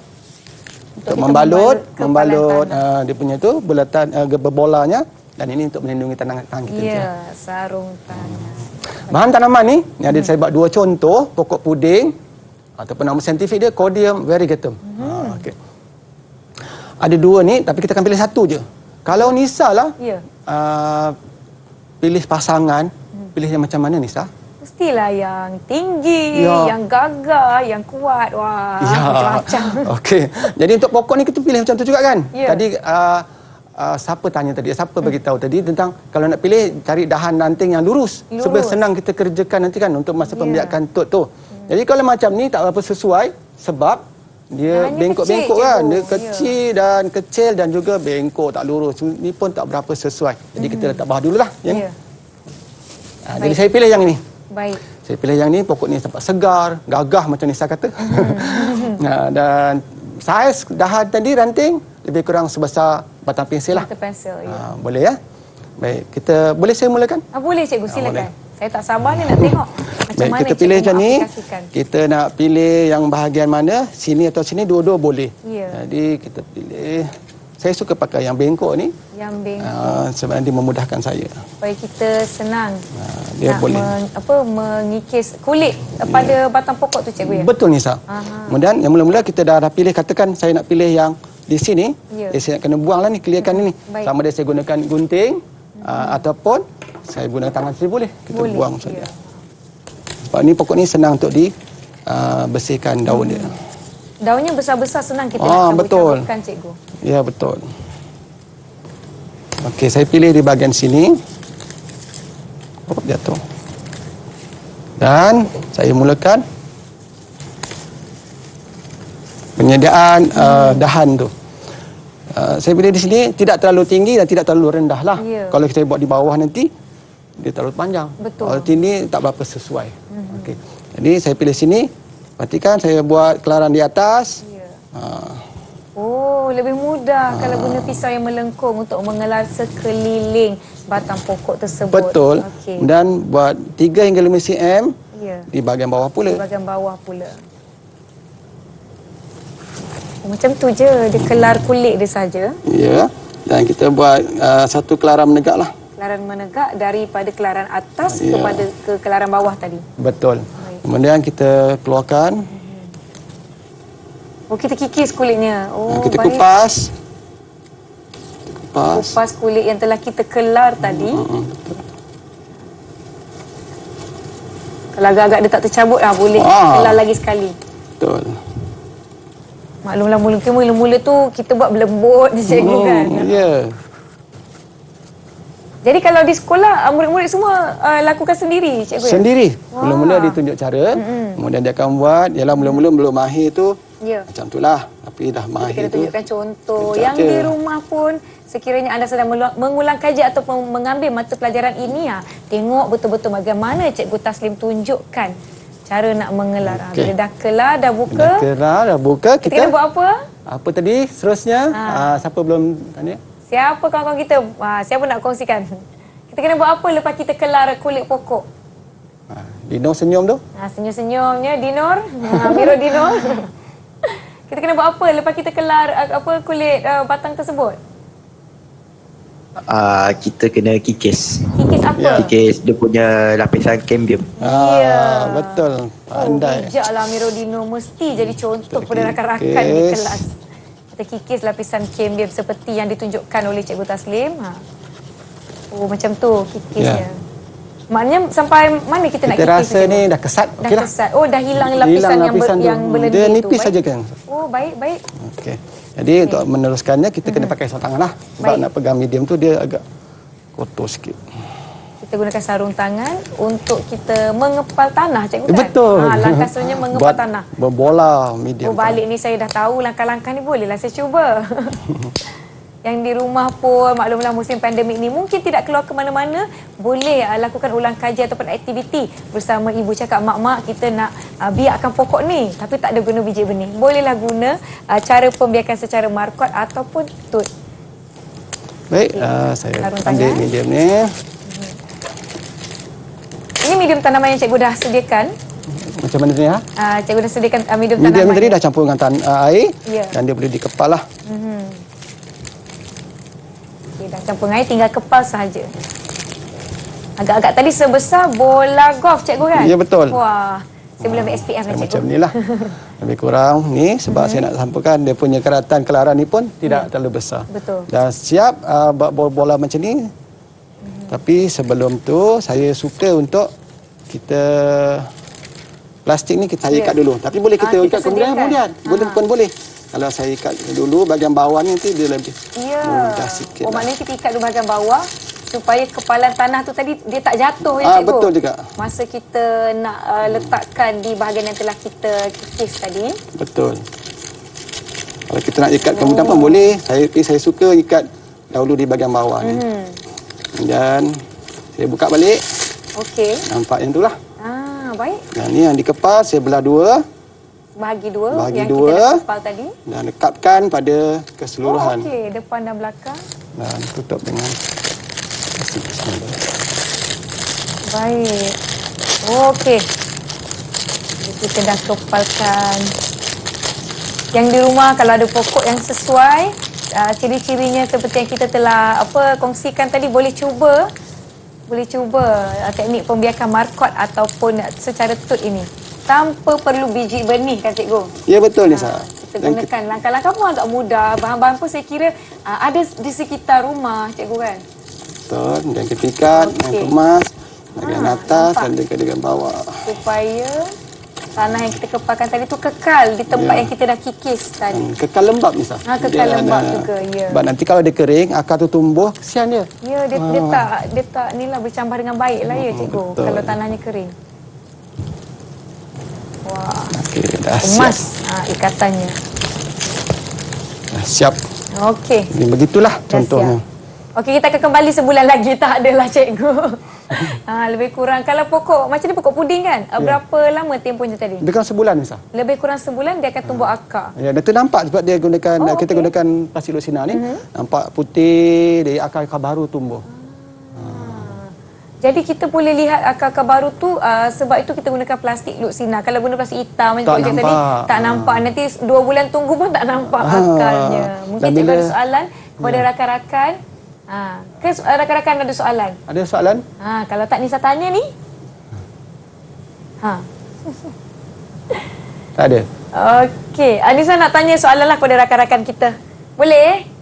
untuk membalut dia punya tu bulatan berbolanya, dan ini untuk melindungi tangan kita. Ya, sarung tangan. Bahan tanaman ni ada saya buat 2 contoh, pokok puding ataupun nama saintifik dia Cordium variegatum. Okey. Ada 2 ni tapi kita akan pilih 1 je. Kalau Nisa lah pilih pasangan, pilih yang macam mana Nisa? Mestilah yang tinggi, yang gagah, yang kuat. Wah, macam-macam. Okey. Jadi untuk pokok ni kita pilih macam tu juga kan? Ya. Tadi siapa tanya tadi? Siapa bagi tahu tadi tentang kalau nak pilih cari dahan ranting yang lurus. Supaya senang kita kerjakan nanti kan untuk masa pembiakan tut tu. Jadi kalau macam ni tak berapa sesuai sebab dia bengkok-bengkok kan. Dia kecil dan juga bengkok tak lurus. Ni pun tak berapa sesuai. Jadi kita letak bawah dululah. Jadi saya pilih yang ini. Baik. Saya pilih yang ni, pokok ni nampak segar, gagah macam Nisa kata. Dan saiz dahan tadi ranting lebih kurang sebesar batang pensel lah. Batang pensel, boleh ya? Baik, boleh saya mulakan? Boleh cikgu, silakan. Saya tak sabar ni nak tengok macam baik, mana kita pilih macam ni. mengaplikasikan. Kita nak pilih yang bahagian mana, sini atau sini, dua-dua boleh. Ya. Jadi kita pilih. Saya suka pakai yang bengkok ni. Yang bengkok. Sebab dia memudahkan saya. Supaya kita senang dia nak boleh mengikis kulit pada batang pokok tu cikgu ya? Betul Nisa. Kemudian yang mula-mula kita dah pilih, katakan saya nak pilih yang di sini. Saya nak kena buang lah ni, clearkan ni. Sama ada saya gunakan gunting ataupun saya gunakan tangan saya boleh. Kita buang saja. Sebab ni pokok ni senang untuk bersihkan daun dia. Daunnya besar-besar, senang kita nak cabut-cabutkan cikgu. Ya, betul. Okey, saya pilih di bahagian sini. Jatuh. Dan saya mulakan penyediaan dahan tu. Saya pilih di sini tidak terlalu tinggi dan tidak terlalu rendah lah. Kalau kita buat di bawah nanti dia terlalu panjang. Betul. Kalau tinggi tak berapa sesuai. Okey. Jadi saya pilih sini. Perhatikan saya buat kelaran di atas. Lebih mudah kalau guna pisau yang melengkung untuk mengelar sekeliling batang pokok tersebut. Betul. Dan buat 3 hingga 5 cm di bahagian bawah pula. Di bahagian bawah pula. Macam tu je, dia kelar kulit dia saja. Ya. Dan kita buat satu kelaran menegak lah. Kelaran menegak daripada kelaran atas kepada ke kelaran bawah tadi. Betul. Kemudian kita keluarkan. Kita kikis kulitnya. Kita kupas. Kupas kulit yang telah kita kelar tadi. Kalau agak-agak dia tak tercabut boleh kelar lagi sekali. Betul. Maklumlah mula-mula tu kita buat berlembut je cikgu kan. Ya. Jadi kalau di sekolah murid-murid semua lakukan sendiri cikgu? Sendiri. Mula-mula ditunjuk cara, kemudian dia akan buat. Yalah mula-mula belum mahir tu. Macam itulah. Tapi dah mahir tu. Kita tunjukkan contoh. Yang di rumah pun sekiranya anda sedang mengulang kajian ataupun mengambil mata pelajaran ini, tengok betul-betul bagaimana Cikgu Taslim tunjukkan cara nak mengelar. Bila dah kelar, dah buka. Dah buka. Kita kena buat apa? Apa tadi seterusnya? Siapa belum tanya? Siapa kawan-kawan kita? Siapa nak kongsikan? Kita kena buat apa lepas kita kelar kulit pokok? Dinor senyum tu. Senyum-senyumnya Dinor. Miro Dinor. Kita kena buat apa lepas kita kelar kulit batang tersebut? Kita kena kikis. Kikis apa? Kikis dia punya lapisan cambium. Betul. Pandai. Bijaklah Miro Dinor, mesti jadi contoh kepada rakan-rakan di kelas. Kita kikis lapisan cambium seperti yang ditunjukkan oleh Cikgu Taslim. Macam tu kikisnya. Maknanya sampai mana kita nak kikis? Kita rasa ni dah kesat. Dah kesat. Dah hilang lapisan yang berlendir tu. Dia nipis saja kan. Baik. Okey. Jadi untuk meneruskannya kita kena pakai sarung tangan lah. Sebab nak pegang medium tu dia agak kotor sikit. Kita gunakan sarung tangan untuk kita mengepal tanah cikgu kan? Betul. Langkah sebenarnya mengepal tanah. Berbola medium. Balik ni saya dah tahu langkah-langkah ni, bolehlah saya cuba. Yang di rumah pun maklumlah musim pandemik ni mungkin tidak keluar ke mana-mana, boleh lakukan ulang kaji ataupun aktiviti bersama ibu. Cakap mak-mak kita nak biakkan pokok ni tapi tak ada guna biji benih. Bolehlah guna cara pembiakan secara markot ataupun tut. Baik, saya ambil medium ni. Ini medium tanaman yang cikgu dah sediakan. Macam mana ni ha? Cikgu dah sediakan medium Medium tanaman. tadi dah campur dengan air Ya. dan dia boleh dikepal lah. Okay, dah campur air, tinggal kepal sahaja. Agak-agak tadi sebesar bola golf cikgu kan? Ya, betul. Wah, saya boleh ambil SPM lah cikgu. Macam ni lah. Lebih kurang ni sebab saya nak sampaikan dia punya keratan kelaran ni pun tidak terlalu besar. Betul. Dah siap buat bola macam ni. Tapi sebelum tu saya suka untuk kita plastik ni kita ikat dulu. Tapi boleh kita ikat kemudian. Boleh pun boleh. Kalau saya ikat dulu bahagian bawah ni nanti dia lebih mudah sikit. Maknanya kita ikat dulu bahagian bawah supaya kepalan tanah tu tadi dia tak jatuh ya cikgu. Betul juga. Masa kita nak letakkan di bahagian yang telah kita kikis tadi. Betul. Kalau kita nak ikat kemudian pun boleh. Saya suka ikat dahulu di bahagian bawah ni. Kemudian saya buka balik. Okey. Nampak yang tu lah. Baik. Yang ni yang dikepal saya belah dua. Bahagi dua Bahagi yang dua. kita dah kepal tadi. Dan lekatkan pada keseluruhan. Okey, depan dan belakang. Dan tutup dengan plastik. Baik. Okey. Kita dah kepalkan. Yang di rumah kalau ada pokok yang sesuai, ciri-cirinya seperti yang kita telah kongsikan tadi, boleh cuba teknik pembiakan markot ataupun secara tut ini. Tanpa perlu biji benih kan cikgu? Ya betul Nisa. Kita gunakan langkah-langkah pun agak mudah. Bahan-bahan pun saya kira ada di sekitar rumah cikgu kan? Betul. Dan kita ikat dengan kemas bahagian atas dan bahagian bawah. Supaya tanah yang kita kepalkan tadi tu kekal di tempat yang kita dah kikis tadi. Kekal lembab Nisa. Kekal lembab juga, ya. Sebab nanti kalau dia kering, akar tu tumbuh, kesian dia. Ya, dia tak inilah bercambah dengan baik lah ya cikgu. Betul. Kalau tanahnya kering. Wah. Okey, dah emas ikatannya. Dah siap. Okey. Begitulah contohnya. Okey, kita akan kembali sebulan lagi. Tak adalah cikgu. Lebih kurang. Kalau pokok, macam ni pokok puding kan? Berapa lama tempohnya tadi? Lebih kurang sebulan Nisa. Lebih kurang sebulan dia akan tumbuh akar. Ya, itu nampak sebab dia gunakan kita gunakan plastik lusina ni. Nampak putih, dia akar baru tumbuh. Jadi kita boleh lihat akar-akar baru tu sebab itu kita gunakan plastik luksina. Kalau guna plastik hitam macam tadi tak nampak. Nanti 2 bulan tunggu pun tak nampak akarnya. Mungkin cikgu ada soalan kepada rakan-rakan. Ke rakan-rakan ada soalan? Ada soalan? Kalau tak Nisa tanya ni. Tak ada. Okey, Nisa nak tanya soalan lah kepada rakan-rakan kita. Boleh?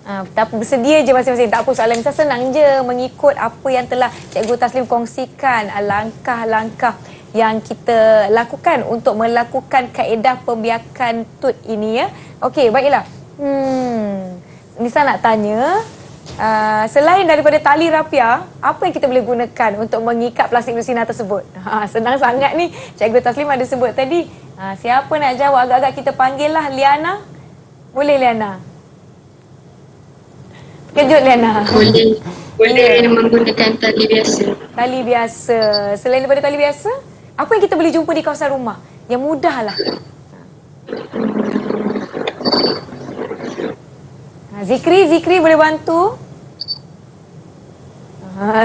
Tak apa, bersedia je masing-masing. Tak apa, soalan Nisa senang je mengikut apa yang telah Cikgu Taslim kongsikan, langkah-langkah yang kita lakukan untuk melakukan kaedah pembiakan tut ini ya. Okey, baiklah. Nisa nak tanya, selain daripada tali rapia, apa yang kita boleh gunakan untuk mengikat plastik lusina tersebut? Senang sangat ni. Cikgu Taslim ada sebut tadi. Siapa nak jawab? Agak-agak kita panggil lah Liana. Boleh Liana? Kejut Liana. Boleh menggunakan tali biasa. Tali biasa. Selain daripada tali biasa, apa yang kita boleh jumpa di kawasan rumah? Yang mudah lah. Zikri boleh bantu?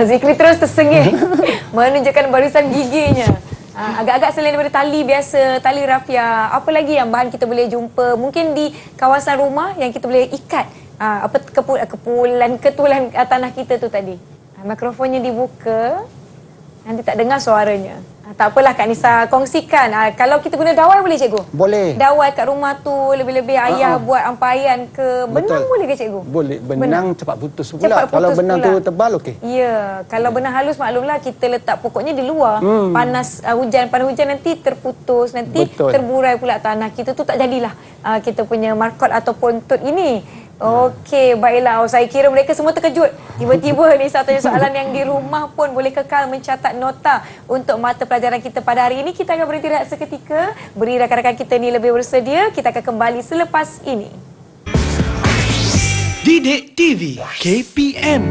Zikri terus tersengih menunjukkan barisan giginya. Agak-agak selain daripada tali biasa, tali rafia, apa lagi yang bahan kita boleh jumpa mungkin di kawasan rumah yang kita boleh ikat ketulan tanah kita tu tadi. Mikrofonnya dibuka, nanti tak dengar suaranya. Tak apalah Kak Nisa kongsikan. Kalau kita guna dawai boleh cikgu? Boleh. Dawai kat rumah tu lebih-lebih ayah buat ampaian ke benang. Betul. Boleh ke cikgu? Boleh. Benang cepat putus pula. Kalau benang tu tebal okey. Ya, kalau benang halus maklumlah kita letak pokoknya di luar. Panas hujan nanti terputus, nanti terburai pula tanah kita tu, tak jadilah kita punya markot ataupun tut ini. Okey, baiklah. Saya kira mereka semua terkejut. Tiba-tiba ni saya tanya soalan yang di rumah pun boleh kekal mencatat nota untuk mata pelajaran kita pada hari ini. Kita akan berhenti rehat seketika. Beri rakan-rakan kita ni lebih bersedia. Kita akan kembali selepas ini. Didik TV KPM.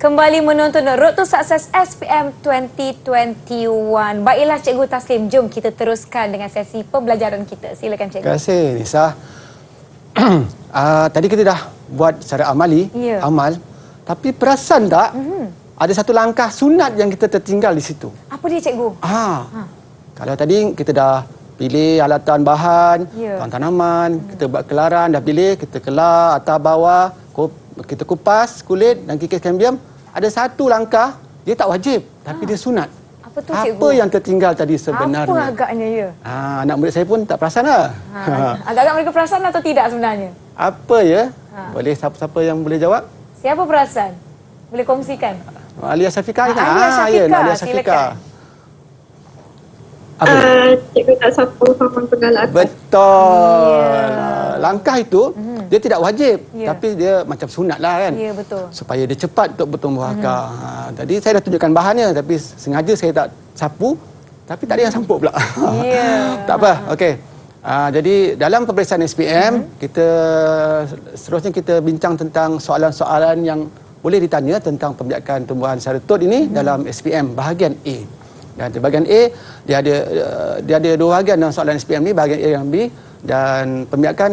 Kembali menonton Road to Success SPM 2021. Baiklah Cikgu Taslim, jom kita teruskan dengan sesi pembelajaran kita. Silakan Cikgu. Terima kasih Nisa. Tadi kita dah buat secara amali, Ya. amal. Tapi perasan tak ada satu langkah sunat yang kita tertinggal di situ. Apa dia Cikgu? Kalau tadi kita dah pilih alatan bahan, Ya. tanaman, kita buat kelaran, dah pilih, kita kelar atas bawah, kita kupas kulit dan kikis kambium. Ada satu langkah, dia tak wajib, tapi dia sunat. Apa tu Cikgu? Apa yang tertinggal tadi sebenarnya? Apa agaknya ya? Anak murid saya pun tak perasan lah. Agak-agak mereka perasan atau tidak sebenarnya? Apa ya? Boleh siapa-siapa yang boleh jawab? Siapa perasan? Boleh kongsikan? Alia Syafiqah kan? Alia Syafiqah, Alia Syafiqah. Cikgu tak siapa hormon pengalatan. Betul. Langkah itu dia tidak wajib, Ya. tapi dia macam sunat lah kan. Ya, betul. Supaya dia cepat untuk bertumbuh akar. Tadi saya dah tunjukkan bahannya, tapi sengaja saya tak sapu, tapi tak ada yang sampuk pula. Ya. Tak apa, okey. Jadi dalam peperiksaan SPM, kita seterusnya kita bincang tentang soalan-soalan yang boleh ditanya tentang pembiakan tumbuhan secara tut ini dalam SPM bahagian A. Dan di bahagian A dia ada dua bahagian dalam soalan SPM ni, bahagian A dan B, dan pembiakan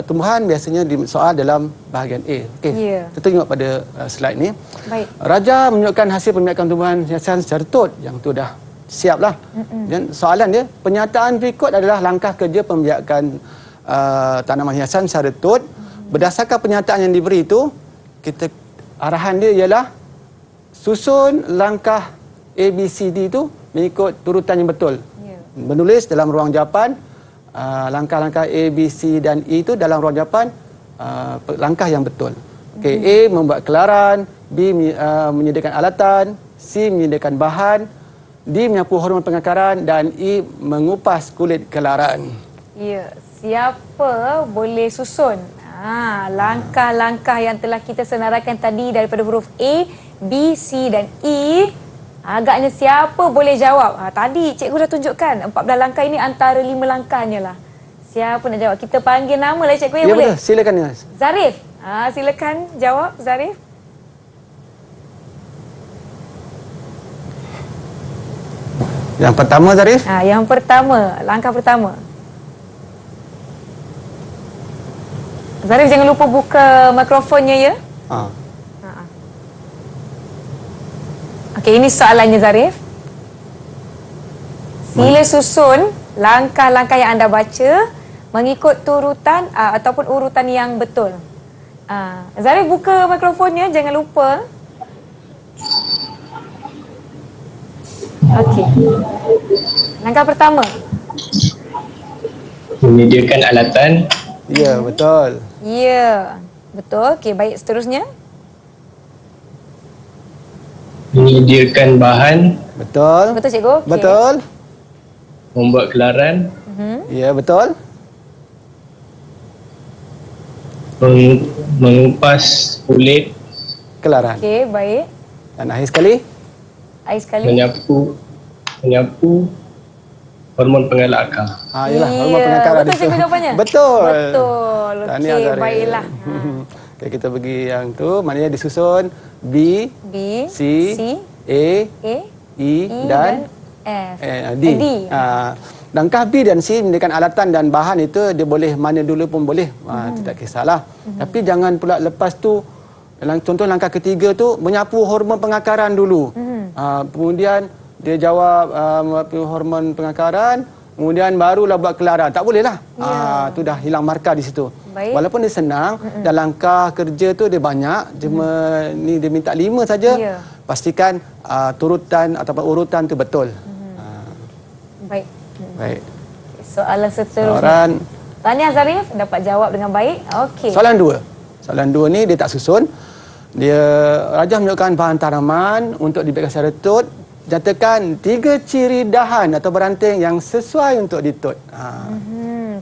tumbuhan biasanya disoal dalam bahagian A. Okey. Ya. Kita tengok pada slide ni. Baik. Raja menunjukkan hasil pembiakan tumbuhan hiasan secara tut, yang tu dah siap lah. Dan soalan dia, penyataan berikut adalah langkah kerja pembiakan tanaman hiasan secara tut. Berdasarkan penyataan yang diberi itu, kita arahan dia ialah susun langkah A, B, C, D itu mengikut turutan yang betul. Ya. Menulis dalam ruang jawapan langkah-langkah A, B, C dan E itu dalam ruang jawapan langkah yang betul. Okey, A membuat kelaran, B menyediakan alatan, C menyediakan bahan, D menyapu hormon pengakaran dan E mengupas kulit kelaran. Ya, siapa boleh susun langkah-langkah yang telah kita senaraikan tadi daripada huruf A, B, C dan E? Agaknya siapa boleh jawab? Tadi cikgu dah tunjukkan 14 langkah ini antara 5 langkahnya lah. Siapa nak jawab? Kita panggil nama lah cikgu, ya boleh? Betul, silakan. Zarif. Silakan jawab Zarif. Yang pertama Zarif. Yang pertama, langkah pertama. Zarif jangan lupa buka mikrofonnya ya. Okey, ini soalannya Zarif. Sila susun langkah-langkah yang anda baca mengikut turutan ataupun urutan yang betul. Zarif buka mikrofonnya, jangan lupa. Okey. Langkah pertama. Menyediakan alatan. Ya, betul. Ya, betul. Okey, baik, seterusnya. Menyediakan bahan. Betul. Betul cikgu. Okay. Betul. Membuat kelaran. Ya, betul. Mengupas kulit. Kelaran. Okey, baik. Dan akhir sekali. Akhir sekali. Menyapu hormon pengalak akar. Yalah, hormon pengakaran. Betul cikgu jawapannya? Betul. Betul. Okey, baiklah. Okey, kita bagi yang tu, maknanya disusun B, C, A, E dan F. D. Langkah B dan C menyediakan alatan dan bahan itu dia boleh mana dulu pun boleh. Tidak kisahlah. Tapi jangan pula lepas tu, contoh langkah ketiga tu menyapu hormon pengakaran dulu. Kemudian dia jawab hormon pengakaran, kemudian barulah buat kelaran. Tak boleh lah. Tu dah hilang markah di situ. Baik. Walaupun dia senang, dan langkah kerja tu dia banyak, cuma ni dia minta 5 saja. Ya. Pastikan turutan ataupun urutan tu betul. Baik. Baik. Soalan seterusnya. Soalan Tahniah Zarif dapat jawab dengan baik. Okey. Soalan 2. Soalan 2 ni dia tak susun. Dia rajah menunjukkan bahan tanaman untuk dibiarkan secara tut. Nyatakan 3 ciri dahan atau beranting yang sesuai untuk ditut.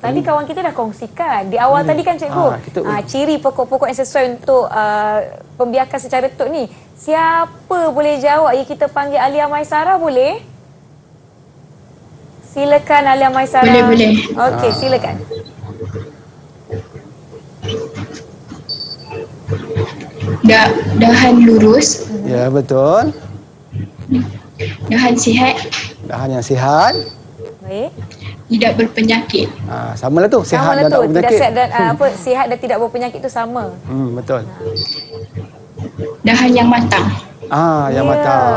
Tadi kawan kita dah kongsikan. Di awal tadi kan cikgu, ciri pokok-pokok yang sesuai untuk pembiakan secara tut ni. Siapa boleh jawab? Ya, kita panggil Alia Maisara boleh? Silakan Alia Maisara. Boleh. Okey, silakan. Dahan lurus, Ya, betul. dahan sihat, Dahan yang sihat. Baik. tidak berpenyakit. Samalah tu, sihat dan tak Tidak berpenyakit. sihat dan sihat dan tidak berpenyakit itu sama. Betul. Dahan yang matang. Yang matang.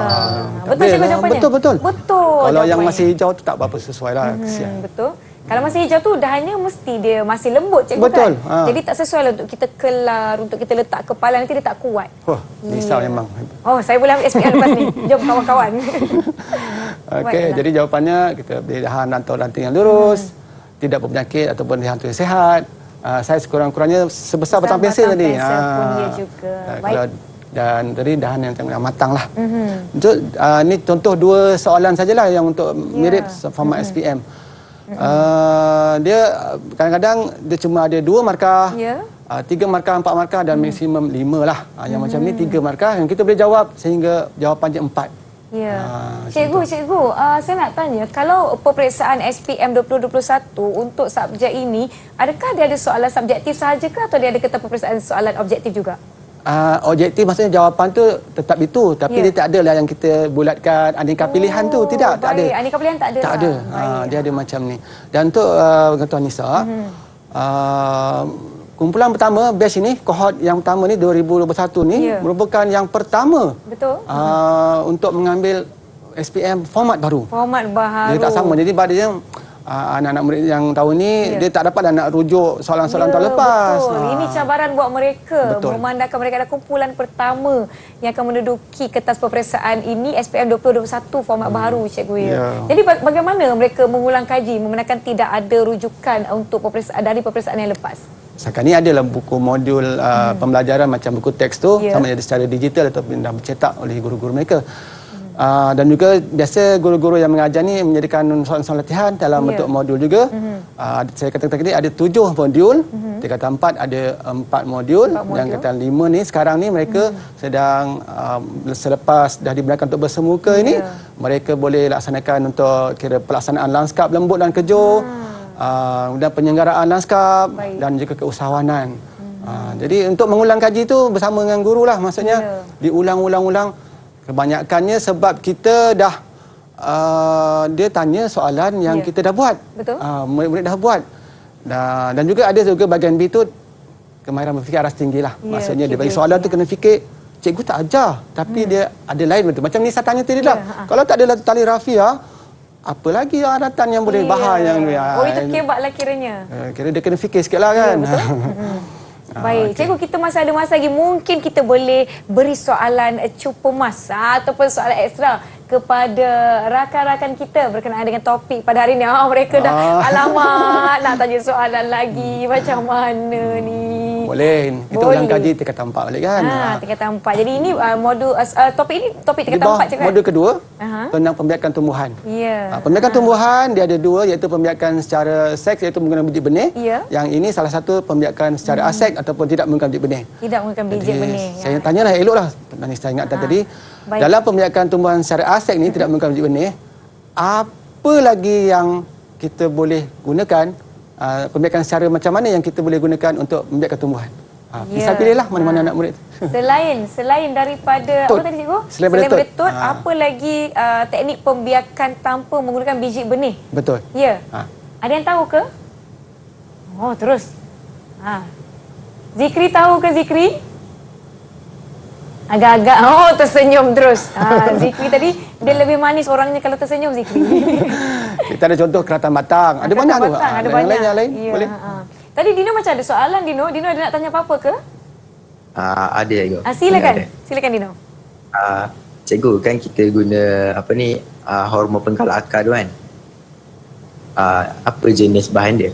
Betul cikgu jawapannya? Betul. Betul Kalau yang jawapannya. masih hijau tu tak berapa sesuai lah. Kesian. Betul. Kalau masih hijau tu dahannya mesti dia masih lembut cikgu Betul. kan? Jadi tak sesuai lah untuk kita kelar, untuk kita letak kepala, nanti dia tak kuat. Risau memang. Oh, saya boleh ambil SPM lepas ni. Jom kawan-kawan. Okey, jadi jawapannya kita beli dahan atau ranting yang lurus, tidak berpenyakit ataupun dahan tu yang sihat. Saya sekurang-kurangnya sebesar batang pensel tadi. Pensel pun dia juga. Baik. Dan dari dahan yang matang lah. Untuk ni contoh 2 soalan sajalah yang untuk mirip format SPM. Dia kadang-kadang dia cuma ada 2 markah, 3 markah, 4 markah dan maksimum 5 lah. Yang macam ni 3 markah yang kita boleh jawab sehingga jawapannya 4. Ya. Cikgu, saya nak tanya, kalau peperiksaan SPM 2021 untuk subjek ini, adakah dia ada soalan subjektif sahaja ke atau dia ada kata peperiksaan soalan objektif juga? Objektif maksudnya jawapan tu tetap itu, tapi dia tak adalah yang kita bulatkan aneka pilihan tu, tidak ada. Aneka pilihan tak ada. Tak ada. Dia ada macam ni. Dan untuk Tuan Nisa, kumpulan pertama batch ini, kohort yang pertama ni 2021 ni merupakan yang pertama untuk mengambil SPM format baru. Format baru. Dia tak sama. Jadi dia anak-anak murid yang tahun ni dia tak dapat nak rujuk soalan-soalan tahun lepas. Betul. Ini cabaran buat mereka. Betul. Memandangkan mereka ada kumpulan pertama yang akan menduduki kertas peperiksaan ini SPM 2021 format baru cikgu ya. Jadi bagaimana mereka mengulang kaji memandangkan tidak ada rujukan untuk peperiksaan dari peperiksaan yang lepas? Sekarang ni adalah buku modul pembelajaran macam buku teks tu sama ada secara digital ataupun dah dicetak oleh guru-guru mereka. Dan juga biasa guru-guru yang mengajar ni menyediakan soalan-soalan latihan dalam bentuk modul juga. Saya katakan tadi ada 7 modul, dia kata 4 ada 4 modul, dan kata 5 ni sekarang ni mereka sedang selepas dah diberikan untuk bersemuka ini, mereka boleh laksanakan untuk kira pelaksanaan lanskap lembut dan kejur, dan penyelenggaraan lanskap dan juga keusahawanan. Jadi untuk mengulang kaji tu bersama dengan guru lah, maksudnya diulang-ulang-ulang. Kebanyakannya sebab kita dah dia tanya soalan yang kita dah buat. Betul. Murid-murid dah buat. Dan juga ada juga bahagian B tu kemahiran berfikir aras tinggi lah. Maksudnya dia bagi soalan tu kena fikir, cikgu tak ajar tapi dia ada lain betul. Macam ni saya tanya tadi lah. Kalau tak ada tali rafia, apa lagi aratan yang boleh bahan yang itu kebat lah kiranya. Kira dia kena fikir sikit lah kan. Betul. Baik, cikgu kita masih ada masa lagi. Mungkin kita boleh beri soalan cupa mas ataupun soalan ekstra kepada rakan-rakan kita berkenaan dengan topik pada hari ini. Mereka dah alamat nak tanya soalan lagi. Macam mana ni? Boleh. Kita ulang kaji tingkatan 4 balik kan. Tingkatan 4. Jadi ini modul topik tingkatan 4 je kan? Modul kedua tentang pembiakan tumbuhan. Pembiakan tumbuhan dia ada 2, iaitu pembiakan secara seks iaitu menggunakan biji benih. Yang ini salah satu pembiakan secara aseks ataupun tidak menggunakan biji benih. Tidak menggunakan biji benih. Saya tanyalah eloklah. Saya ingat tadi. Baik. Dalam pembiakan tumbuhan secara aseks ni tidak menggunakan biji benih, apa lagi yang kita boleh gunakan, pembiakan secara macam mana yang kita boleh gunakan untuk membiakkan tumbuhan? Bisa pilihlah mana-mana anak murid. Selain daripada apa tadi cikgu? Selain daripada tut, apa lagi teknik pembiakan tanpa menggunakan biji benih? Betul. Ya. Ada yang tahu ke? Oh, terus. Zikri tahu ke Zikri? Agak-agak tersenyum terus. Zikri tadi dia lebih manis orangnya kalau tersenyum Zikri. Kita ada contoh keratan batang. Ada banyak tu. Ada banyak. Yang lain boleh. Tadi Dino macam ada soalan Dino. Dino ada nak tanya apa-apa ke? Ada cikgu. Silakan Dino. Cikgu, kan kita guna hormon pengkala akar tu kan. Apa jenis bahan dia?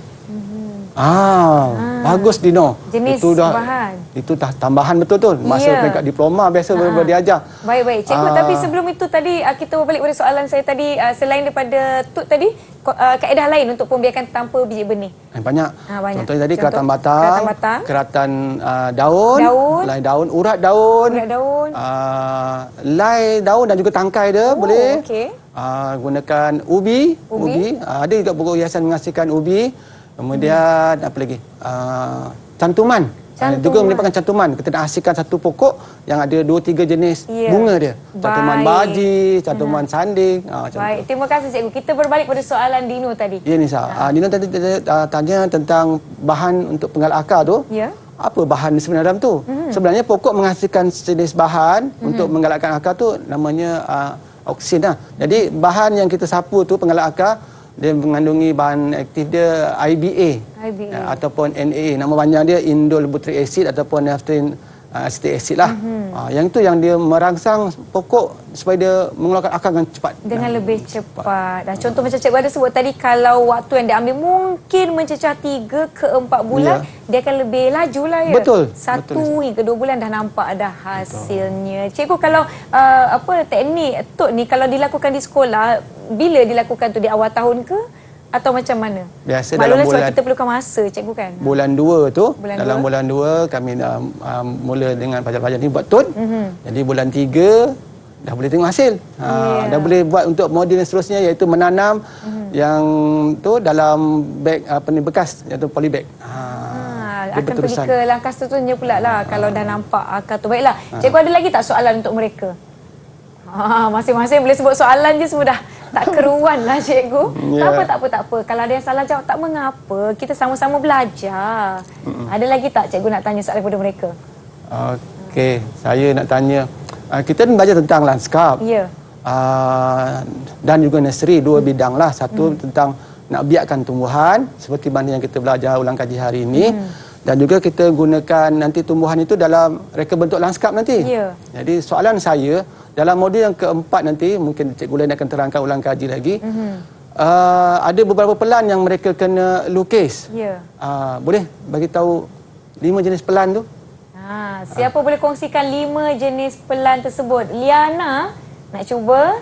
Bagus Dino. Jenis itu dah, bahan. Itu dah tambahan betul-betul. Masa peringkat diploma biasa boleh diajar. Baik. Cikgu, tapi sebelum itu tadi kita berbalik pada soalan saya tadi, selain daripada tut tadi, kaedah lain untuk pembiakan tanpa biji benih? Banyak. Banyak. Contohnya tadi keratan batang, keratan daun, lay daun, urat daun, lay daun dan juga tangkai dia boleh. Gunakan ubi. Ada juga buku hiasan menghasilkan ubi. Kemudian apa lagi? Cantuman. Juga merupakan cantuman. Kita nak hasilkan satu pokok yang ada 2-3 jenis bunga dia. Cantuman baji, cantuman sanding. Baik, terima kasih cikgu. Kita berbalik pada soalan Dino tadi. Ya Nisa, Dino tadi tanya tentang bahan untuk penggal akar tu. Ya. Apa bahan sebenarnya dalam tu? Sebenarnya pokok menghasilkan jenis bahan untuk menggalakkan akar tu namanya oksin lah. Jadi bahan yang kita sapu tu penggalak akar, dia mengandungi bahan aktif dia IBA. Ataupun NAA. Nama panjang dia indole butyric acid ataupun naphthalene acetic acid lah. Yang itu yang dia merangsang pokok supaya dia mengeluarkan akar dengan cepat. Dengan lebih cepat. Dan contoh macam cikgu ada sebut tadi, kalau waktu yang dia ambil mungkin mencecah 3 ke 4 bulan, dia akan lebih laju lah ya. Betul. 1 hingga 2 bulan dah nampak dah hasilnya. Cikgu, kalau teknik tut ni kalau dilakukan di sekolah, bila dilakukan tu, di awal tahun ke? Atau macam mana? Biasa dalam bulan, sebab kita perlukan masa, cikgu kan? Bulan 2 tu, bulan 2 kami dah mula dengan pelajar-pelajar ni buat tut. Jadi bulan 3 dah boleh tengok hasil. Dah boleh buat untuk modul yang seterusnya, iaitu menanam yang tu dalam beg bekas, iaitu polybag. Akan pergi ke langkah seterusnya pula lah kalau dah nampak akar tu. Baiklah, cikgu ada lagi tak soalan untuk mereka? Masing-masing boleh sebut soalan je semua dah tak keruan lah cikgu. Tak apa. Kalau ada yang salah jawab tak mengapa. Kita sama-sama belajar. Ada lagi tak cikgu nak tanya soalan kepada mereka? Okey, saya nak tanya. Kita belajar tentang lanskap. Ya. Dan juga nursery, 2 bidang lah. Satu tentang nak biakkan tumbuhan seperti mana yang kita belajar ulang kaji hari ini. Dan juga kita gunakan nanti tumbuhan itu dalam reka bentuk lanskap nanti. Jadi soalan saya, dalam modul yang keempat nanti, mungkin Cikgu Lain akan terangkan ulang kaji lagi, ada beberapa pelan yang mereka kena lukis. Boleh bagi tahu 5 jenis pelan tu? Siapa boleh kongsikan 5 jenis pelan tersebut? Liana, nak cuba?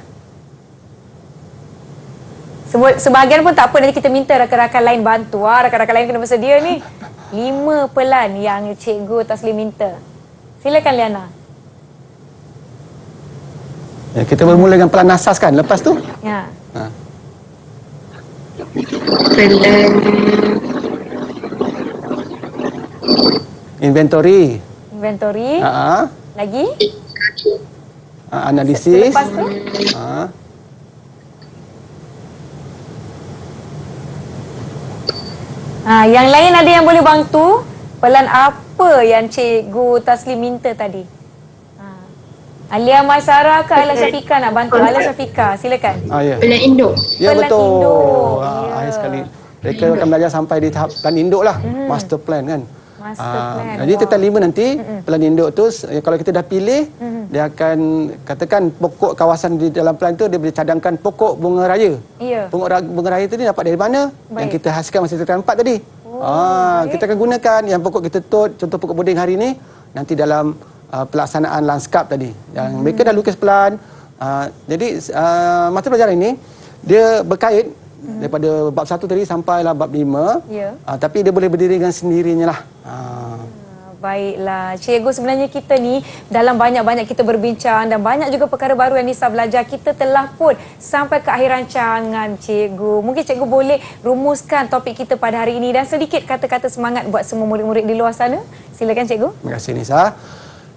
Sebahagian pun tak apa, nanti kita minta rakan-rakan lain bantu. Rakan-rakan lain kena bersedia ni. 5 pelan yang Cikgu Taslim minta. Silakan Liana. Kita bermula dengan pelan asas kan, lepas tu? Ya. Pelan Inventory. Lagi? Analisis. Lepas tu? Yang lain ada yang boleh bantu? Pelan apa yang Cikgu Taslim minta tadi? Alia Maisara ke Alia Syafiqah nak bantu? Alia Syafiqah, silakan. pelan induk. Ya, betul. Akhir sekali. Mereka akan belajar sampai di tahap plan induk lah. Master plan kan. Jadi tentang 5 nanti, plan induk tu kalau kita dah pilih, dia akan katakan pokok kawasan di dalam plan tu dia boleh cadangkan pokok bunga raya. Pokok bunga raya tu ni dapat dari mana? Yang kita hasilkan masa tekanan 4 tadi. Kita akan gunakan yang pokok kita tut, contoh pokok puding hari ni, nanti dalam pelaksanaan lanskap tadi. Yang mereka dah lukis pelan. Jadi mata pelajaran ini dia berkait daripada bab 1 tadi sampailah bab 5. Tapi dia boleh berdiri dengan sendirinya lah. Baiklah. Cikgu, sebenarnya kita ni dalam banyak-banyak kita berbincang dan banyak juga perkara baru yang Nisa belajar. Kita telah pun sampai ke akhir rancangan Cikgu. Mungkin Cikgu boleh rumuskan topik kita pada hari ini dan sedikit kata-kata semangat buat semua murid-murid di luar sana. Silakan Cikgu. Terima kasih Nisa.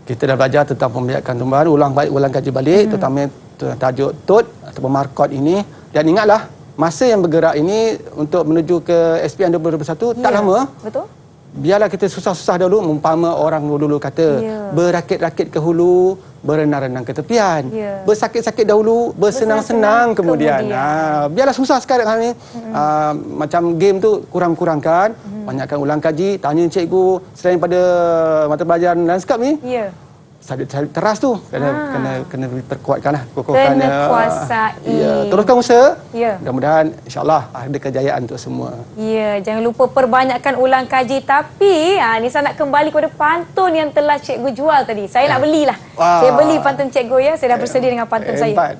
Kita dah belajar tentang pembiakan tumbuhan, ulang kaji balik, terutama tajuk tut ataupun markot ini. Dan ingatlah, masa yang bergerak ini untuk menuju ke SPM 2021 tak lama. Betul. Biarlah kita susah-susah dahulu, umpama orang dulu kata berakit-rakit ke hulu, berenang-renang ke tepian. Bersakit-sakit dahulu, bersenang-senang kemudian. Biarlah susah sekarang ni. Macam game tu kurang-kurangkan, banyakkan ulang kaji, tanya cikgu. Selain pada mata pelajaran lanskap ni, subjek teras tu kena diperkuatkan lah, kokohkan. Kena kuasai. Ya, teruskan usaha. Ya. Mudah-mudahan insya-Allah ada kejayaan untuk semua. Ya, jangan lupa perbanyakkan ulang kaji. Tapi Nisa nak kembali kepada pantun yang telah cikgu jual tadi. Saya nak belilah. Wah. Saya beli pantun cikgu ya. Saya dah bersedia dengan pantun saya. Hebat.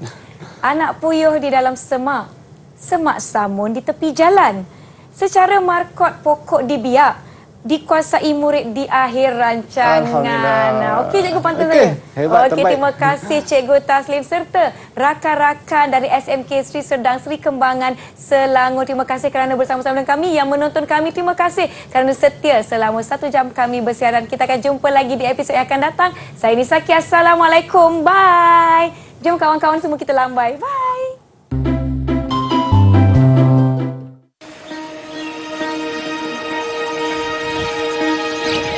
Anak puyuh di dalam semak, semak samun di tepi jalan. Secara markot pokok dibiak, dikuasai murid di akhir rancangan. Alhamdulillah. Okey cikgu pantun Okey, saya. hebat, Okey, terbaik. terima kasih cikgu Taslim serta rakan-rakan dari SMK Sri Serdang Sri Kembangan Selangor. Terima kasih kerana bersama-sama dengan kami. Yang menonton kami, terima kasih kerana setia selama 1 jam kami bersiaran. Kita akan jumpa lagi di episod yang akan datang. Saya Nisa Ki. Assalamualaikum. Bye. Jom kawan-kawan semua kita lambai. Bye.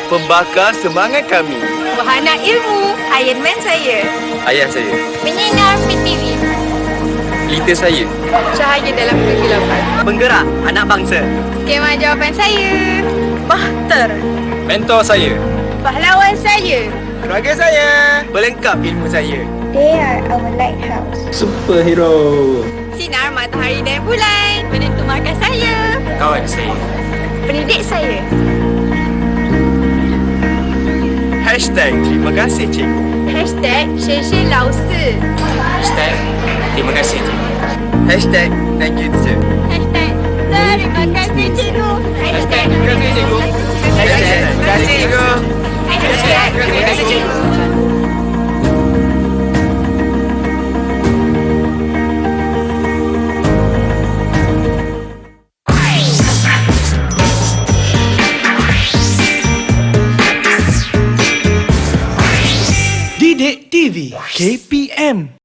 Pembakar semangat kami. Wahana ilmu, Iron Man saya. Ayah saya. Penyinar PTV. Leader saya. Cahaya dalam kegelapan. Penggerak anak bangsa. Skema jawapan saya. Bahter. Mentor saya. Pahlawan saya. Keluarga saya. Pelengkap ilmu saya. They are our lighthouse. Superhero. Sinar matahari dan bulan. Penentu markah saya. Kawan saya. Pendidik saya. Hashtag terima kasih cikgu. Hashtag 谢谢老师. Hashtag terima kasih cikgu. Hashtag thank you teacher. Hashtag terima kasih cikgu. Hashtag terima kasih cikgu. Hashtag terima kasih cikgu. Hashtag terima kasih cikgu. Didik TV KPM